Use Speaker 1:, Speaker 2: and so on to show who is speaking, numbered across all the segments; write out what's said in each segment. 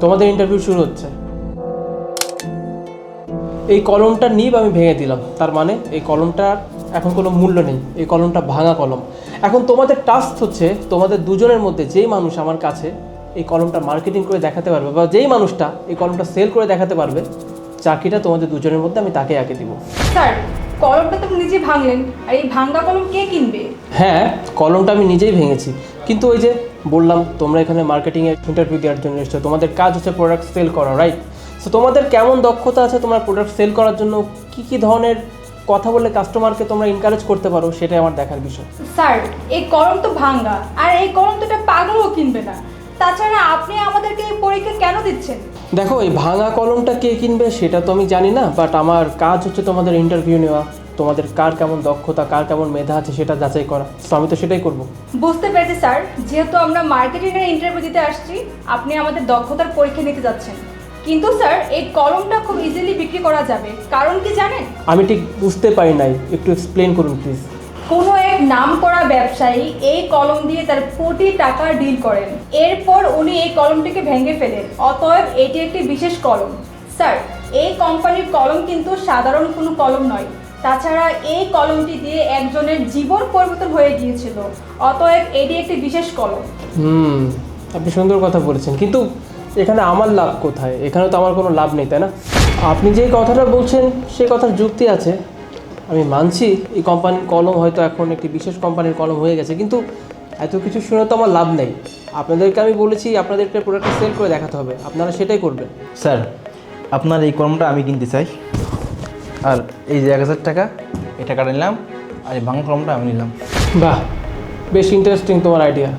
Speaker 1: তোমাদের ইন্টারভিউ শুরু হচ্ছে। এই কলমটা নিব আমি ভেঙে দিলাম, তার মানে এই কলমটার এখন কোনো মূল্য নেই, এই কলমটা ভাঙা কলম। এখন তোমাদের টাস্ক হচ্ছে তোমাদের দুজনের মধ্যে যেই মানুষ আমার কাছে এই কলমটা মার্কেটিং করে দেখাতে পারবে বা যেই মানুষটা এই কলমটা সেল করে দেখাতে পারবে, চাকরিটা তোমাদের দুজনের মধ্যে আমি তাকে একে দিব।
Speaker 2: স্যার, কলমটা তো নিজে ভাঙলেন, আর এই ভাঙা কলম কে কিনবে?
Speaker 1: হ্যাঁ, কলমটা আমি নিজেই ভেঙেছি, কিন্তু ওই যে বললাম তোমরা এখানে মার্কেটিংয়ে ইন্টারভিউ দেওয়ার জন্য এসছো, তোমাদের কাজ হচ্ছে প্রোডাক্ট সেল করা, রাইট? সো তোমাদের কেমন দক্ষতা আছে তোমার প্রোডাক্ট সেল করার জন্য, কী ধরনের কথা বললে কাস্টমারকে তোমরা এনকারেজ করতে পারো, সেটাই আমার দেখার বিষয়।
Speaker 2: স্যার, এই কলম তো ভাঙা, আর এই কলম তো একটা পাগলও কিনবে না। তাছাড়া আপনি আমাদেরকে এই পরীক্ষা কেন দিচ্ছেন?
Speaker 1: দেখো, এই ভাঙা কলমটা কে কিনবে সেটা তো আমি জানি না, বাট আমার কাজ হচ্ছে তোমাদের ইন্টারভিউ নেওয়া, তোমাদের কার কেমন দক্ষতা, কার কেমন মেধা আছে সেটা যাচাই করা। সো আমি তো সেটাই করবো।
Speaker 2: বুঝতে পেরেছি স্যার, যেহেতু আমরা মার্কেটিংয়ের ইন্টারভিউ দিতে আসছি, আপনি আমাদের দক্ষতার পরীক্ষা নিতে যাচ্ছেন। কিন্তু স্যার, এই কলমটা খুব ইজিলি বিক্রি করা যাবে, কারণ কি জানেন?
Speaker 1: আমি ঠিক বুঝতে পারি নাই, একটু এক্সপ্লেন করুন প্লিজ।
Speaker 2: কোনো এক নামকরা ব্যবসায়ী এই কলম দিয়ে তার কোটি টাকা ডিল করেন, এরপর উনি এই কলমটিকে ভেঙে ফেলেন, অতএব এটি একটি বিশেষ কলম। স্যার, এই কোম্পানির কলম কিন্তু সাধারণ কোনো কলম নয়। তাছাড়া এই কলমটি দিয়ে একজনের জীবন পরিবর্তন হয়ে গিয়েছিল, অতএব এটি একটি বিশেষ কলম।
Speaker 1: আপনি সুন্দর কথা বলেছেন, কিন্তু এখানে আমার লাভ কোথায়? এখানে তো আমার কোনো লাভ নেই, তাই না? আপনি যে কথাটা বলছেন সেই কথার যুক্তি আছে, আমি মানছি এই কোম্পানির কলম হয়তো এখন একটি বিশেষ কোম্পানির কলম হয়ে গেছে, কিন্তু এত কিছু শুনে তো আমার লাভ নেই। আপনাদেরকে আমি বলেছি আপনাদেরকে প্রোডাক্টটা সেল করে দেখাতে হবে, আপনারা সেটাই করবেন।
Speaker 3: স্যার, আপনার এই কলমটা আমি কিনতে চাই, আর এই যে 1000 টাকা, এই টাকাটা নিলাম, আর এই ভাঙা কলমটা আমি নিলাম।
Speaker 1: বাহ, বেশ ইন্টারেস্টিং তোমার আইডিয়া,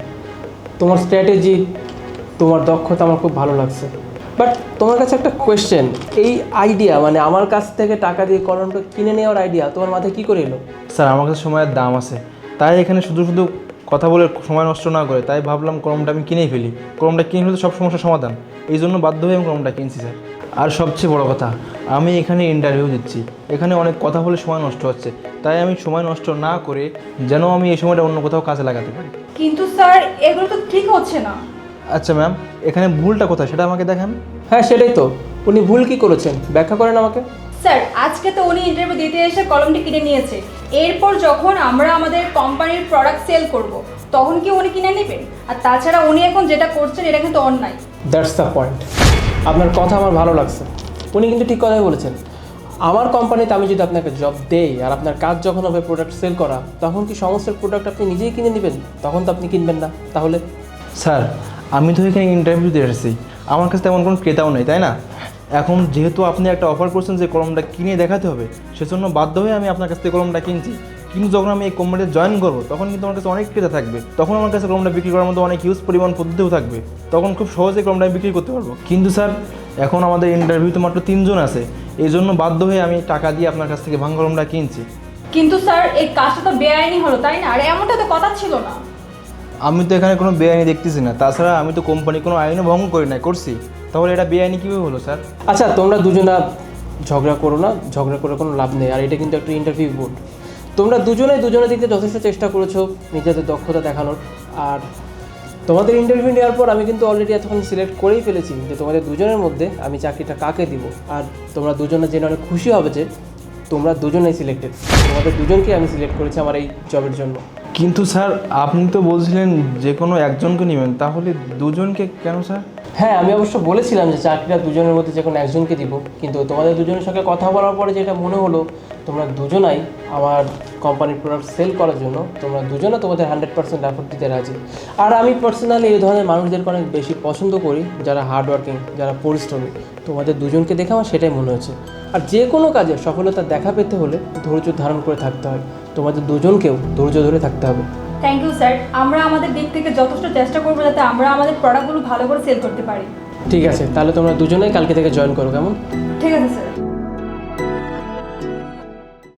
Speaker 1: তোমার স্ট্র্যাটেজি, তোমার দক্ষতা আমার খুব ভালো লাগছে। বাট তোমার কাছে একটা কোয়েশ্চেন, এই আইডিয়া মানে আমার কাছ থেকে টাকা দিয়ে কলমটা কিনে নেওয়ার আইডিয়া তোমার মাথায় কী করে এলো?
Speaker 3: স্যার, আমার কাছে সময়ের দাম আছে, তাই এখানে শুধু শুধু কথা বলে সময় নষ্ট না করে তাই ভাবলাম কলমটা আমি কিনেই ফেলি। কলমটা কিনে ফেলে সব সমস্যার সমাধান, এই জন্য বাধ্য হয়ে আমি কলমটা কিনছি স্যার। আর সবচেয়ে বড় কথা, আমি এখানে ইন্টারভিউ দিচ্ছি, এখানে অনেক কথা বলে সময় নষ্ট হচ্ছে, তাই আমি সময় নষ্ট না করে যেন আমি এই সময়টা অন্য কোথাও কাজে লাগাতে পারি।
Speaker 2: কিন্তু স্যার, এগুলো তো ঠিক হচ্ছে না।
Speaker 3: আচ্ছা ম্যাম, এখানে ভুলটা কোথায় সেটা আমাকে দেখান।
Speaker 1: হ্যাঁ সেটাই তো, উনি ভুল কী করেছেন ব্যাখ্যা করেন আমাকে।
Speaker 2: স্যার, আজকে তো উনি ইন্টারভিউ দিতে এসে কলমটি কিনে নিয়েছে, এরপর যখন আমরা আমাদের কোম্পানির প্রোডাক্ট সেল করব, তখন কি উনি কিনে নেবেন? আর তাছাড়া উনি এখন যেটা করছেন এটা কিন্তু অন্যায়।
Speaker 1: দ্যাটস দ্য পয়েন্ট, আপনার কথা আমার ভালো লাগছে, উনি কিন্তু ঠিক কথাই বলেছেন। আমার কোম্পানিতে আমি যদি আপনাকে জব দেই আর আপনার কাজ যখন হবে প্রোডাক্ট সেল করা, তখন কি সমস্ত প্রোডাক্ট আপনি নিজেই কিনে নেবেন? তখন তো আপনি কিনবেন না। তাহলে
Speaker 3: স্যার, আমি তো এখানে ইন্টারভিউ দিয়ে এসেছি, আমার কাছে তেমন কোনো ক্রেতাও নেই, তাই না? এখন যেহেতু আপনি একটা অফার করছেন যে কলমটা কিনে দেখাতে হবে, সেজন্য বাধ্য হয়ে আমি আপনার কাছ থেকে কলমটা কিনছি। কিন্তু যখন আমি এই কোম্পানিতে জয়েন করবো, তখন কিন্তু আমার কাছে অনেক ক্রেতা থাকবে, তখন আমার কাছে কলমটা বিক্রি করার মতো অনেক হিউজ পরিমাণ পদ্ধতিও থাকবে, তখন খুব সহজে কলমটা আমি বিক্রি করতে পারবো। কিন্তু স্যার, এখন আমাদের ইন্টারভিউতে মাত্র 3 জন আছে, এই জন্য বাধ্য হয়ে আমি টাকা দিয়ে আপনার কাছ থেকে ভাঙা কলমটা কিনছি।
Speaker 2: কিন্তু স্যার, এই কাজটা তো বেআইনি হলো, তাই না? আর এমনটা তো কথা ছিল না।
Speaker 3: আমি তো এখানে কোনো বেআইনি দেখতেছি না, তাছাড়া আমি তো কোম্পানি কোনো আইনও ভঙ্গ করি না, করছি, তাহলে এটা বেআইনি কীভাবে হলো স্যার?
Speaker 1: আচ্ছা, তোমরা দুজনা ঝগড়া করো না, ঝগড়া করে কোনো লাভ নেই। আর এটা কিন্তু একটা ইন্টারভিউ বোর্ড, তোমরা দুজনের দিক থেকে যথেষ্ট চেষ্টা করেছো নিজেদের দক্ষতা দেখানোর। আর তোমাদের ইন্টারভিউ নেওয়ার পর আমি কিন্তু অলরেডি এতক্ষণ সিলেক্ট করেই ফেলেছি যে তোমাদের দুজনের মধ্যে আমি চাকরিটা কাকে দিব। আর তোমরা দুজনে জেনে অনেক খুশি হবে যে তোমরা দুজনেই সিলেক্টেড, তোমাদের দুজনকে আমি সিলেক্ট করেছি আমার এই জবের জন্য।
Speaker 3: কিন্তু স্যার, আপনি তো বলছিলেন যে কোনো একজনকে নেবেন, তাহলে দুজনকে কেন স্যার?
Speaker 1: হ্যাঁ, আমি অবশ্য বলেছিলাম যে চাকরিটা দুজনের মধ্যে যে কোনো একজনকে দিব, কিন্তু তোমাদের দুজনের সঙ্গে কথা বলার পরে যেটা মনে হলো, তোমরা দুজনাই আমার কোম্পানির প্রোডাক্ট সেল করার জন্য তোমরা দুজনে তোমাদের 100% এফোর্ট দিতে রাজি। আর আমি পার্সোনালি এই ধরনের মানুষদেরকে অনেক বেশি পছন্দ করি, যারা হার্ডওয়ার্কিং, যারা পরিশ্রমী। তোমাদের দুজনকে দেখে আমার সেটাই মনে হয়েছে। আর যে কোনো কাজে সফলতা দেখা পেতে হলে ধৈর্য ধারণ করে থাকতে হয়, তোমাদের দুজনকেও ধৈর্য ধরে থাকতে হবে।
Speaker 2: থ্যাংক ইউ স্যার, আমরা আমাদের দিক থেকে যথেষ্ট চেষ্টা করবো যাতে আমরা আমাদের প্রোডাক্টগুলো ভালো করে সেল করতে পারি।
Speaker 1: ঠিক আছে, তাহলে তোমরা দুজনেই কালকে থেকে জয়েন করো, কেমন?
Speaker 2: ঠিক আছে স্যার।